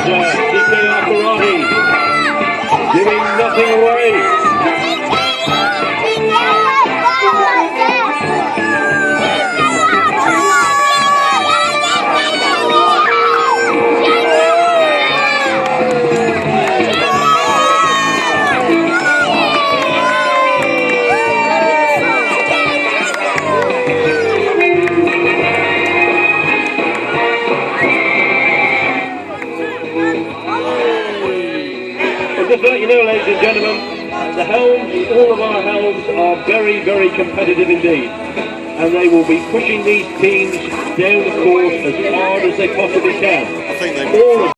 DKR Karate, giving nothing away. Just to let you know, ladies and gentlemen, the helms, all of our helms are very, very competitive indeed. And they will be pushing these teams down the course as hard as they possibly can. I think they